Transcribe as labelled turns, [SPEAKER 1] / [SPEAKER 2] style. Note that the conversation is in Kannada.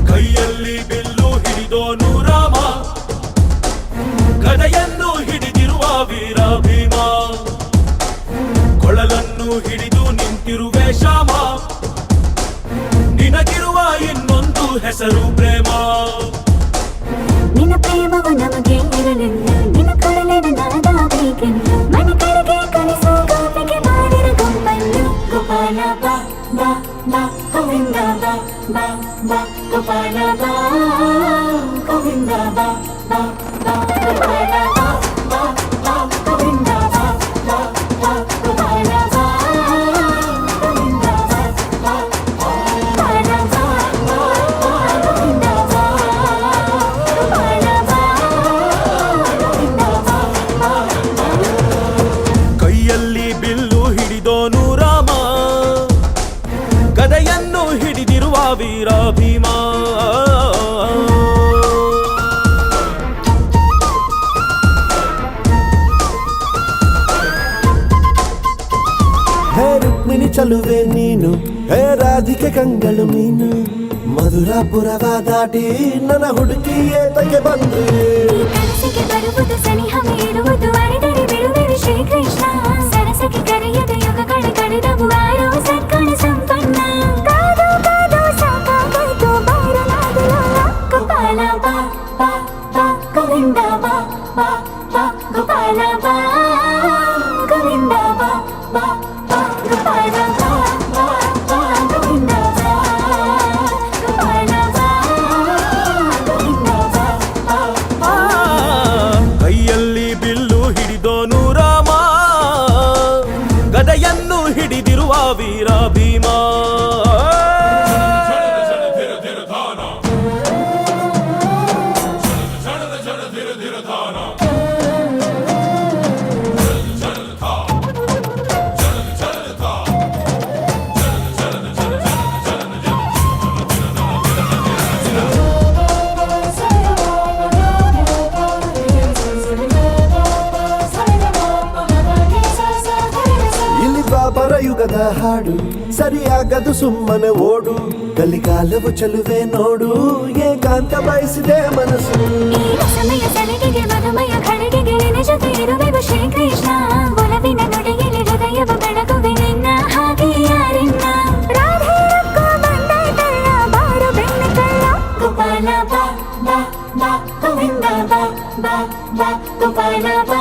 [SPEAKER 1] ಕೈಯಲ್ಲಿ ಬಿಲ್ಲು ಹಿಡಿದೋನು ರಾಮ, ಗದೆಯನ್ನು ಹಿಡಿದಿರುವ ವೀರ ಭೀಮ, ಕೊಳಲನ್ನು ಹಿಡಿದು ನಿಂತಿರುವೆ ಶ್ಯಾಮ, ನಿನಗಿರುವ ಇನ್ನೊಂದು ಹೆಸರು ಪ್ರೇಮ.
[SPEAKER 2] ನಿನ್ನ ಪ್ರೇಮವು ನಮಗೆ ಇರಲಿಲ್ಲ, ನಿನ್ನ ಕೊಡಲಿನ ನಾದಾಬೇಕೆಂದು ಮನೆ ಕಡೆಗೆ ಕಳಿಸೋ ಗೋಪಿಗೆ ಮಾಡಿರ ಗೊಂಬನ್ನು. ಗೋಪಾಲ ಬಾ ಬಾ ಬಾ ಗೋವಿಂದ ಬಾ ಬಾ ಬಾ ಗೋಪಾಲ ಬಾ ಗೋವಿಂದ ಬಾ ಬಾ ಬಾ ಗೋಪಾಲ ಬಾ ಬಾ ಬಾ ಗೋವಿಂದ ಬಾ ಬಾ ಬಾ ಗೋಪಾಲ ಬಾ ಗೋವಿಂದ ಬಾ ಬಾ ಗೋಪಾಲ ಬಾ ಗೋವಿಂದ ಬಾ ಗೋಪಾಲ ಬಾ ಗೋವಿಂದ ಬಾ.
[SPEAKER 1] ಕೈಯಲ್ಲಿ ಬಿಲ್ಲು ಹಿಡಿದೋನು ರಾಮ, ಗದೆಯನ್ನು ಹಿಡಿದಿರುವ ವೀರ ಭೀಮ.
[SPEAKER 3] ಹೇ ರುಕ್ಮಿಣಿ ಚಲುವೆ ನೀನು, ಹೇ ರಾಧಿಕೆ ಕಂಗಳು ಮೀನು, ಮಧುರಾಪುರವ ದಾಟಿ ನನ್ನ ಹುಡುಕಿ ಏತಕ್ಕೆ ಬಂದು.
[SPEAKER 2] ಈ ಕನಸಿಗೆ ಬರುವುದು ಸನಿಹ ಮೀರುವುದು, ಅಡೆದರೆ ಬಿಡುವೆವು ಶ್ರೀಕೃಷ್ಣ. ಸರಸಕ್ಕೆ ಕರೆಯದ ಯುಗಗಳ ಕಳೆದವು ಆಡೋ ಸತ್ಕಣ ಸಂಪನ್ನ. ಕಾದು ಕಾದು ಸಾಕಾಗೋಯ್ತು ಬಾರಲಾಗಲ. ಗೋಪಾಲ ಬಾ ಬಾ ಬಾ ಗೋವಿಂದ ಬಾ ಬಾ ಬಾ ಗೋಪಾಲ ಬಾ ಗೋವಿಂದ ಬಾ ಬಾ ಬಾ ಗೋಪಾಲ ಬಾ ಬಾ ಬಾ ಗೋವಿಂದ ಬಾ ಗೋಪಾಲ ಬಾ ಗೋವಿಂದ ಬಾ ಬಾ ಬಾ.
[SPEAKER 1] ಕೈಯಲ್ಲಿ ಬಿಲ್ಲು ಹಿಡಿದೋನು ರಾಮ, ಗದೆಯನ್ನು ಹಿಡಿದಿರುವ ವೀರ ಭೀಮ.
[SPEAKER 3] ಇಲ್ಲಿ ದ್ವಾಪರ ಯುಗದ ಹಾಡು ಸರಿಯಾಗದು ಸುಮ್ಮನೆ ಓಡು. ಕಲಿಕಾಲವು ಚಲುವೆ ನೋಡು, ಏಕಾಂತ ಬಯಸಿದೆ ಮನಸ್ಸು.
[SPEAKER 2] ಈ ರಸಮಯ ಸಲಿಗೆಗೆ ಮಧುಮಯ ಖಳಿಗೆಗೆ ನಿನ್ನ ಜೊತೆ ಇರುವೆವು ಶ್ರೀಕೃಷ್ಣ. ಒಲವಿನ ನುಡಿಯಲ್ಲಿ ಹೃದಯವ ಬೆಳಗುವೆ ನಿನ್ನ ಹಾಗೆ ಯಾರಿನ್ನ. ರಾಧೆ ರೊಕ್ಕ ಬಂದಾಯ್ತಲ್ಲ ಬಾರು ಬೆಣ್ಣೆ ಕಳ್ಳ. ಗೋಪಾಲ ಬಾ ಬಾ ಬಾ ಗೋವಿಂದ ಬಾ ಬಾ ಬಾ ಗೋಪಾಲ ಬಾ